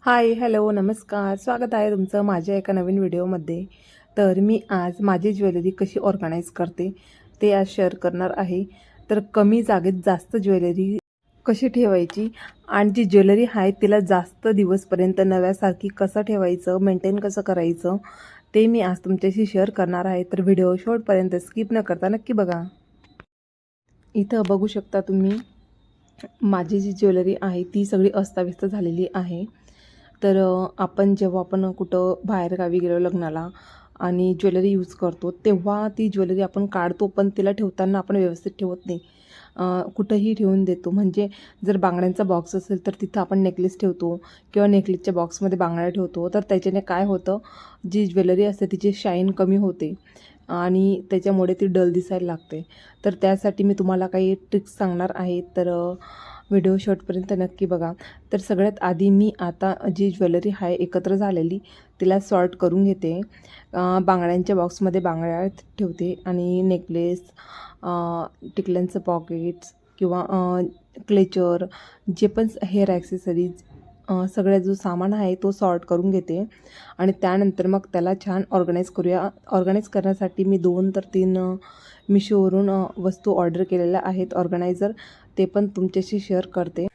हाय, hello, नमस्कार. स्वागत आहे तुमचं माझ्या एका नवीन व्हिडिओमध्ये. तर मी आज माझी ज्वेलरी कशी ऑर्गनाईज करते ते आज शेअर करणार आहे. तर कमी जागेत जास्त ज्वेलरी कशी ठेवायची आणि जी ज्वेलरी आहे तिला जास्त दिवसपर्यंत नव्यासारखी कसं ठेवायचं, मेंटेन कसं करायचं ते मी आज तुमच्याशी शेअर करणार आहे. तर व्हिडिओ शेवटपर्यंत स्किप न करता नक्की बघा. इथं बघू शकता तुम्ही माझी जी ज्वेलरी आहे ती सगळी अस्ताव्यस्त झालेली आहे. तर जेव्हा आपण कुठं बाहेरगावी गेलो लग्नाला आणि ज्वेलरी यूज करतो तेव्हा ती ज्वेलरी आपण काढतो, पण तिला ठेवताना आपण व्यवस्थित ठेवत नाही. कुठंही ठेवून देतो. म्हणजे जर बांगड्यांचा बॉक्स असेल तर तिथं आपण नेकलेस ठेवतो किंवा नेकलेसच्या बॉक्समध्ये बांगड्या ठेवतो. तर त्याच्याने काय होतं, जी ज्वेलरी असते तिची शाईन कमी होते आणि त्याच्यामुळे ती डल दिसायला लागते. तर त्यासाठी मी तुम्हाला काही ट्रिक्स सांगणार आहे. तर व्हिडिओ शेवटपर्यंत नक्की बघा. तर सगळ्यात आधी मी आता जी ज्वेलरी आहे एकत्र झालेली तिला सॉर्ट करून घेते. बांगड्यांच्या बॉक्समध्ये बांगड्या ठेवते आणि नेकलेस, टिकल्यांचं पॉकेट्स किंवा क्लेचर, जे पण हेअर ॲक्सेसरीज, सगळ्या जो सामान आहे तो सॉर्ट करून घेते आणि त्यानंतर मग त्याला छान ऑर्गनाईज करूया. ऑर्गनाईज करण्यासाठी मी 2 तर 3 मिशोवरून वस्तू ऑर्डर केलेल्या आहेत ऑर्गनायझर. ते पण तुमच्याशी शेअर करते.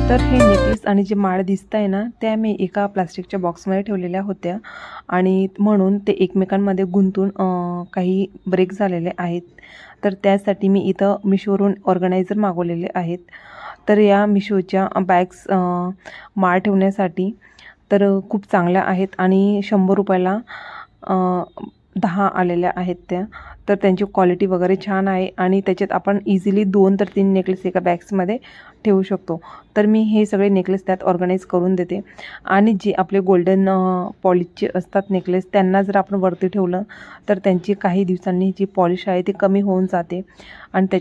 तर हे नेकलेस आणि जे माळ दिसत आहे ना, त्या मी एका प्लास्टिकच्या बॉक्समध्ये ठेवलेल्या होत्या आणि म्हणून ते एकमेकांमध्ये गुंतून काही ब्रेक झालेले आहेत. तर त्यासाठी मी इथं मिशोवरून ऑर्गनायझर मागवलेले आहेत. तर या मिशोच्या बॅग्स माळ ठेवण्यासाठी तर खूप चांगल्या आहेत आणि 100 रुपयाला 10 आलेल्या आहेत त्या. तर त्यांची क्वालिटी वगैरे छान आहे आणि त्याच्यात आपण इझिली 2 तर 3 नेकलेस एका बॅग्समध्ये ठेवू शकतो. तर मी हे सगळे नेकलेस त्यात ऑर्गनाईज करून देते आणि जे आपले गोल्डन पॉलिशचे असतात नेकलेस, त्यांना जर आपण वरती ठेवलं तर त्यांची काही दिवसांनी जी पॉलिश आहे ती कमी होऊन जाते आणि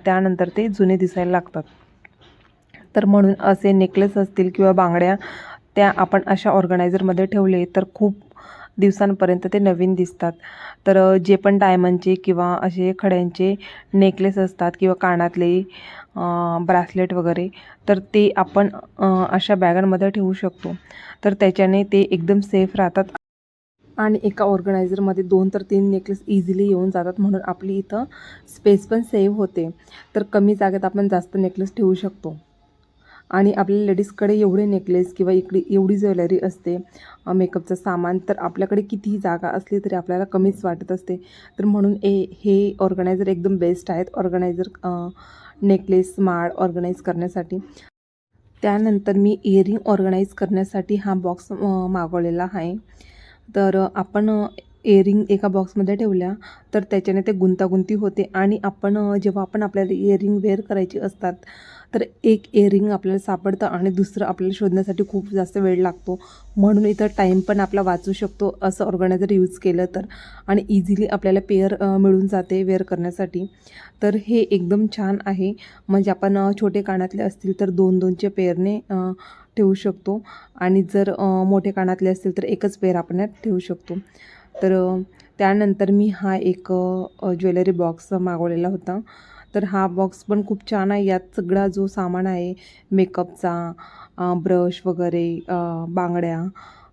त्यानंतर ते जुने दिसायला लागतात. तर म्हणून असे नेकलेस असतील किंवा बांगड्या त्या आपण अशा ऑर्गनायझरमध्ये ठेवले तर खूप दिवसांपर्यंत ते नवीन दिसतात. तर जे पण डायमंडचे किंवा असे खड्यांचे नेकलेस असतात किंवा कानातले ब्रासलेट वगैरे, तर ते आपण अशा बॅगांमध्ये ठेवू शकतो. तर त्याच्याने ते एकदम सेफ राहतात आणि एका ऑर्गनायझरमध्ये 2 तर 3 नेकलेस इझिली येऊन जातात. म्हणून आपली इथं स्पेस पण सेव्ह होते. तर कमी जागेत आपण जास्त नेकलेस ठेवू शकतो. आणि आपल्या लेडीजकडे एवढे नेकलेस किंवा इकडे एवढी ज्वेलरी असते, मेकअपचं सामान, तर आपल्याकडे कितीही जागा असली तरी आपल्याला कमीच वाटत असते. तर म्हणून हे ऑर्गनायझर एकदम बेस्ट आहेत. ऑर्गनायझर नेकलेस, माळ ऑर्गनाईज करण्यासाठी. त्यानंतर मी इयरिंग ऑर्गनाईज करण्यासाठी हा बॉक्स मागवलेला आहे. तर आपण इयरिंग एका बॉक्समध्ये ठेवल्या तर त्याच्याने ते गुंतागुंती होते आणि जेव्हा आपण आपल्याला इयरिंग वेअर करायची असतात तर एक इयरिंग आपल्याला सापडतं आणि दुसरं आपल्याला शोधण्यासाठी खूप जास्त वेळ लागतो. म्हणून इथं टाईम पण आपला वाचू शकतो असं ऑर्गनायझर यूज केलं तर, आणि इझिली आपल्याला पेअर मिळून जाते वेअर करण्यासाठी. तर हे एकदम छान आहे. म्हणजे आपण छोटे कानातले असतील तर 2-2च्या पेअरने ठेवू शकतो आणि जर मोठे कानातले असतील तर एकच पेअर आपण यात ठेवू शकतो. तर त्यानंतर मी हा एक ज्वेलरी बॉक्स मागवलेला होता. तर हा बॉक्स पण खूप छान आहे. यात सगळा जो सामान आहे मेकअपचा, ब्रश वगैरे, बांगड्या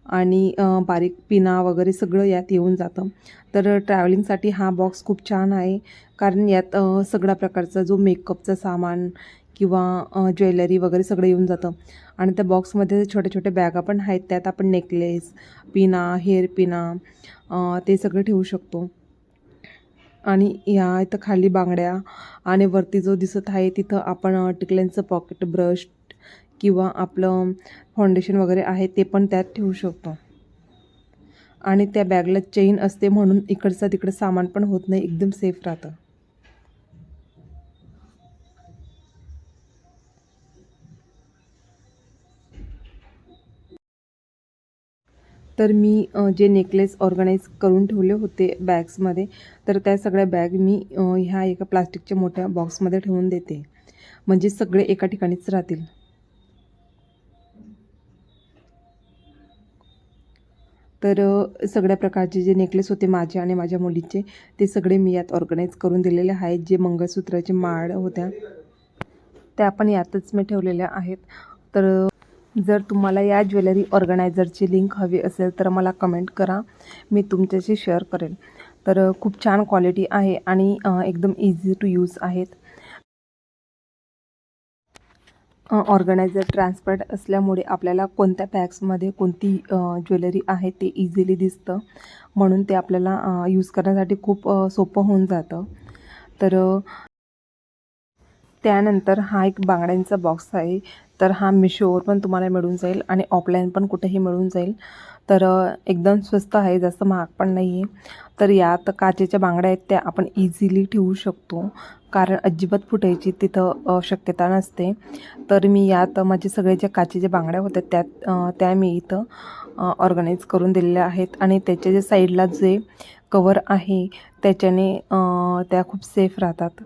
आणि बारीक पिना वगैरे सगळं यात येऊन जातं. तर ट्रॅव्हलिंगसाठी हा बॉक्स खूप छान आहे, कारण यात सगळ्या प्रकारचा जो मेकअपचा सामान किंवा ज्वेलरी वगैरे सगळं येऊन जातं. आणि त्या बॉक्समध्ये छोट्या छोट्या बॅगा पण आहेत, त्यात आपण नेकलेस, पिना, हेअर पिना, ते सगळं ठेवू शकतो. आणि या इथं खाली बांगड्या आणि वरती जो दिसत आहे तिथं आपण टिकल्यांचं पॉकेट, ब्रश किंवा आपलं फाउंडेशन वगैरे आहे ते पण त्यात ठेवू शकतो. आणि त्या बॅगला चेन असते म्हणून इकडचं तिकडं सामान पण होत नाही, एकदम सेफ राहतं. तर मी जे नेकलेस ऑर्गनाईज करून ठेवले होते बॅग्समध्ये, तर त्या सगळ्या बॅग मी ह्या एका प्लास्टिकच्या मोठ्या बॉक्समध्ये ठेवून देते. म्हणजे सगळे एका ठिकाणीच राहतील. तर सगळ्या प्रकारचे जे नेकलेस होते माझे आणि माझ्या मुलीचे, ते सगळे मी यात ऑर्गनाईज करून दिलेले आहेत. जे मंगळसूत्राचे माळ होत्या त्या पण यातच मी ठेवलेल्या आहेत. तर जर तुम्हाला या ज्वेलरी ऑर्गनायझरची लिंक हवी असेल तर मला कमेंट करा, मी तुमच्याशी शेअर करेन. तर खूप छान क्वालिटी आहे आणि एकदम इझी टू यूज आहेत. ऑर्गनायझर ट्रान्सपरंट असल्यामुळे आपल्याला कोणत्या बॅग्समध्ये कोणती ज्वेलरी आहे ते इझिली दिसतं, म्हणून ते आपल्याला यूज करण्यासाठी खूप सोपं होऊन जातं. तर त्यानंतर हा एक बांगड्यांचा बॉक्स आहे. तर हा मिशोवर पण तुम्हाला मिळून जाईल आणि ऑफलाईन पण कुठेही मिळून जाईल. तर एकदम स्वस्त आहे, जास्त महाग पण नाही आहे. तर यात काचेच्या बांगड्या आहेत त्या आपण इझिली ठेवू शकतो, कारण अजिबात फुटायची तिथं शक्यता नसते. तर मी यात माझे सगळे ज्या काचेच्या बांगड्या होत्या त्या मी इथं ऑर्गनाईज करून दिलेल्या आहेत आणि त्याच्या जे साईडला जे कवर आहे त्याच्याने त्या खूप सेफ राहतात.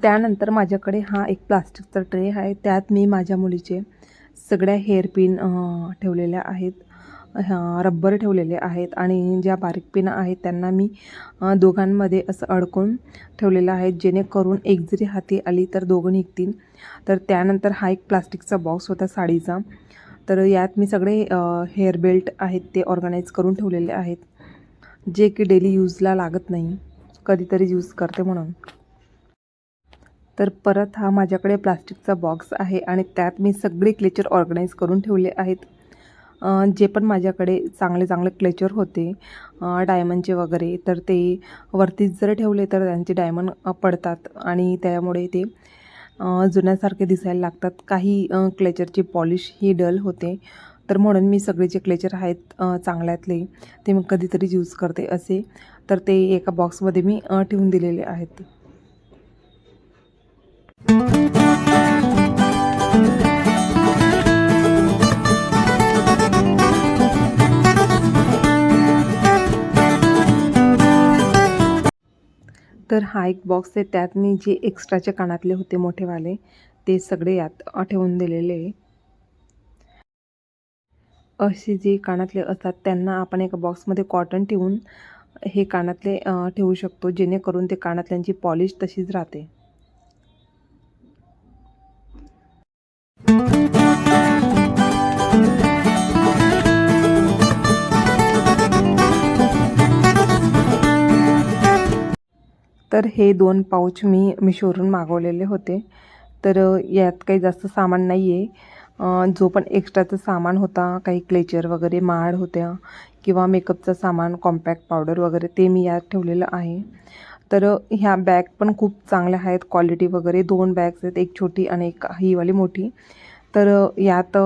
त्यानंतर माझ्याकडे हा एक प्लास्टिकचा ट्रे आहे. त्यात मी माझ्या मुलीचे सगळ्या हेअरपिन ठेवलेल्या आहेत. रब्बर ठेवलेले आहेत आणि ज्या बारीक पिन आहेत त्यांना मी दोघांमध्ये असं अडकून ठेवलेलं आहे, जेणेकरून एक जरी हाती आली तर दोघं निघतील. तर त्यानंतर हा एक प्लास्टिकचा बॉक्स होता साडीचा. तर यात मी सगळे हेअर बेल्ट आहेत ते ऑर्गनाईज करून ठेवलेले आहेत, जे की डेली यूजला लागत नाही, कधीतरी यूज करते म्हणून. तर परत हा माझ्याकडे प्लास्टिकचा बॉक्स आहे आणि त्यात मी सगळे क्लेचर ऑर्गनाईज करून ठेवले आहेत. जे पण माझ्याकडे चांगले चांगले क्लेचर होते डायमंडचे वगैरे, तर ते वरतीच जर ठेवले तर त्यांचे डायमंड पडतात आणि त्यामुळे ते जुन्यासारखे दिसायला लागतात. काही क्लेचरची पॉलिश ही डल होते. तर म्हणून मी सगळे जे क्लेचर आहेत चांगल्यातले ते मी कधीतरी यूज करते असे, तर ते एका बॉक्समध्ये मी ठेवून दिलेले आहेत. तर हा एक बॉक्स आहे, त्यात मी जे एक्स्ट्राचे कानातले होते मोठेवाले ते सगळे यात ठेवून दिलेले आहे. असे जे कानातले असतात त्यांना आपण एका बॉक्समध्ये कॉटन ठेवून हे कानातले ठेवू शकतो, जेणेकरून ते कानातल्यांची पॉलिश तशीच राहते. तर हे 2 पाऊच मी मिशोवरून मागवलेले होते. तर यात काही जास्त सामान नाही आहे. जो पण एक्स्ट्राचं सामान होता, काही क्लेचर वगैरे, माळ होत्या किंवा मेकअपचं सामान, कॉम्पॅक्ट पावडर वगैरे, ते मी यात ठेवलेलं आहे. तर ह्या बॅग पण खूप चांगल्या आहेत, क्वालिटी वगैरे. 2 बॅग्स आहेत, एक छोटी आणि एक ही वाली मोठी. तर यात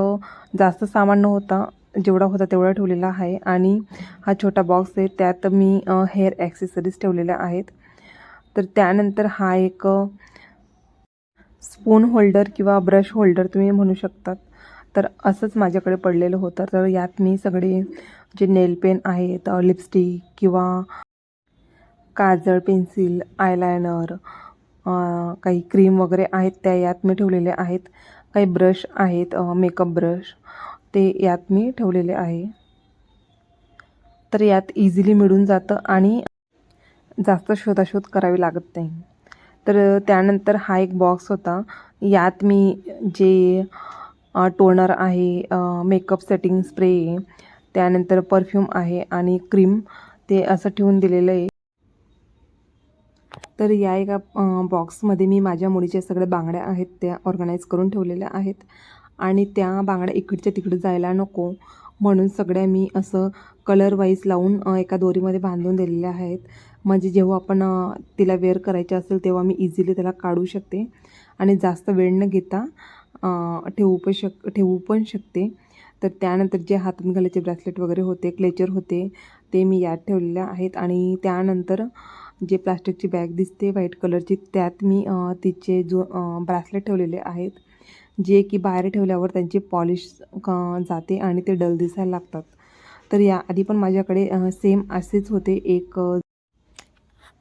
जास्त सामान नव्हता, जेवढा होता तेवढा ठेवलेला आहे. आणि हा छोटा बॉक्स आहे, त्यात मी हेअर ॲक्सेसरीज ठेवलेल्या आहेत. तर त्यानंतर हा एक स्पून होल्डर किंवा ब्रश होल्डर तुम्ही म्हणू शकतात. तर असंच माझ्याकडे पडलेलं होतं. तर यात मी सगळे जे नेल पेन आहेत, लिपस्टिक किंवा काजळ, पेन्सिल, आयलायनर, काही क्रीम वगैरे आहेत त्या यात मी ठेवलेले आहेत. काही ब्रश आहेत, मेकअप ब्रश, ते यात मी ठेवलेले आहे. तर यात इझिली मिळून जातं आणि जास्त शोधाशोध करावी लागत नाही. तर त्यानंतर हा एक बॉक्स होता. यात मी जे टोनर आहे, मेकअप सेटिंग स्प्रे, त्यानंतर परफ्यूम आहे आणि क्रीम, ते असं ठेवून दिलेलं आहे. तर या एका बॉक्समध्ये मी माझ्या मुलीच्या सगळ्या बांगड्या आहेत त्या ऑर्गनाईज करून ठेवलेल्या आहेत आणि त्या बांगड्या इकडच्या तिकडे जायला नको म्हणून सगळ्या मी असं कलर वाईज लावून एका दोरीमध्ये बांधून दिलेल्या आहेत. म्हणजे जेव्हा आपण तिला वेअर करायचे असेल तेव्हा मी इझिली त्याला काढू शकते आणि जास्त वेळ न घेता ठेवू पण शकते. तर त्यानंतर जे हातात घालायचे ब्रेसलेट वगैरे होते, क्लेचर होते, ते मी यात ठेवलेल्या आहेत. आणि त्यानंतर जे प्लास्टिकची बॅग दिसते व्हाईट कलरची, त्यात मी तिचे जो ब्रेसलेट ठेवलेले आहेत. जे की बाहेर ठेवल्यावर त्यांची पॉलिश जाते आणि ते डल दिसायला लागतात. तर याआधी पण माझ्याकडे सेम असेच होते.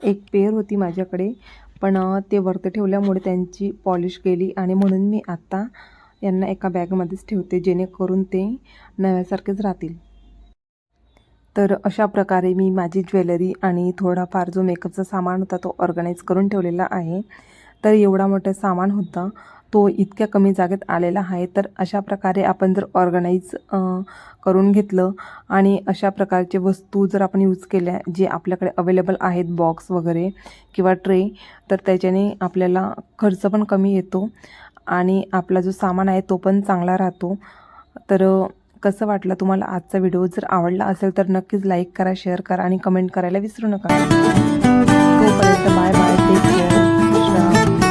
एक पेअर होती माझ्याकडे, पण ते वरती ठेवल्यामुळे त्यांची पॉलिश गेली आणि म्हणून मी आत्ता यांना एका बॅगमध्येच ठेवते, जेणेकरून ते नव्यासारखेच राहतील. तर अशा प्रकारे मी माझी ज्वेलरी आणि थोडाफार जो मेकअपचा सामान होता तो ऑर्गनाईज करून ठेवलेला आहे. तर एवढा मोठा सामान होता, तो इतक्या कमी जागेत आलेला आहे. तर अशा प्रकारे आपण जर ऑर्गनाईज करून घेतलं आणि अशा प्रकारचे वस्तू जर आपण यूज केल्या, जे आपल्याकडे अवेलेबल आहेत बॉक्स वगैरे किंवा ट्रे, तर त्याच्याने आपल्याला खर्च पण कमी येतो आणि आपला जो सामान आहे तो पण चांगला राहतो. तर कसं वाटलं तुम्हाला आजचा व्हिडिओ? जर आवडला असेल तर नक्कीच लाईक करा, शेअर करा आणि कमेंट करायला विसरू नका. तोपर्यंत बाय बाय, टेक केअर.